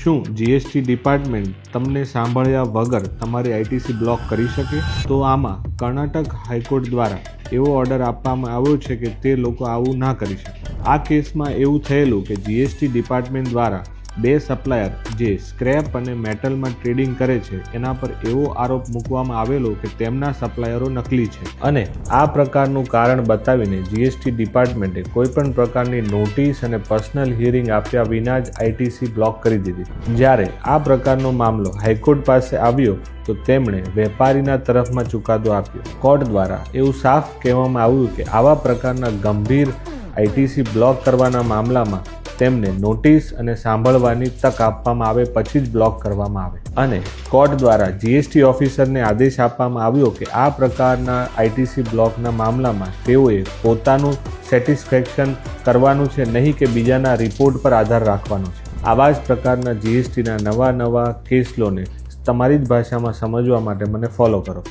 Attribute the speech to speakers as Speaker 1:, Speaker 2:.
Speaker 1: શું GST department તમને સાંભળ્યા વગર તમારી આઈટીસી બ્લોક કરી શકે? તો આમાં કર્ણાટક હાઈકોર્ટ દ્વારા એવો ઓર્ડર આપવામાં આવ્યો છે કે તે લોકો આવું ના કરી શકે. આ કેસમાં એવું થયેલું કે જીએસટી ડિપાર્ટમેન્ટ દ્વારા બે સપ્લાયર જે સ્ક્રેપ અને મેટલમાં ટ્રેડિંગ કરે છે એના પર એવો આરોપ મૂકવામાં આવેલો કે તેમના સપ્લાયરો નકલી છે, અને આ પ્રકારનું કારણ બતાવીને જીએસટી ડિપાર્ટમેન્ટે કોઈપણ પ્રકારની નોટિસ અને પર્સનલ હિયરિંગ આપ્યા વિના જ આઈટીસી બ્લોક કરી દીધી. જ્યારે આ પ્રકારનો મામલો હાઈકોર્ટ પાસે આવ્યો તો તેમણે વેપારીના તરફમાં ચુકાદો આપ્યો. કોર્ટ દ્વારા એવું સાફ કહેવામાં આવ્યું કે આવા પ્રકારના ગંભીર આઈટીસી બ્લોક કરવાના મામલામાં તેમને નોટિસ અને સાંભળવાની તક આપવામાં આવે પછી જ બ્લોક કરવામાં આવે. અને કોર્ટ દ્વારા જીએસટી ઓફિસરને આદેશ આપવામાં આવ્યો કે આ પ્રકારના આઈટીસી બ્લોકના મામલામાં તેઓએ પોતાનું સેટિસ્ફેક્શન કરવાનું છે, નહીં કે બીજાના રિપોર્ટ પર આધાર રાખવાનો છે. આવા જ પ્રકારના જીએસટીના નવા કેસ લોને તમારી જ ભાષામાં સમજવા માટે મને ફોલો કરો.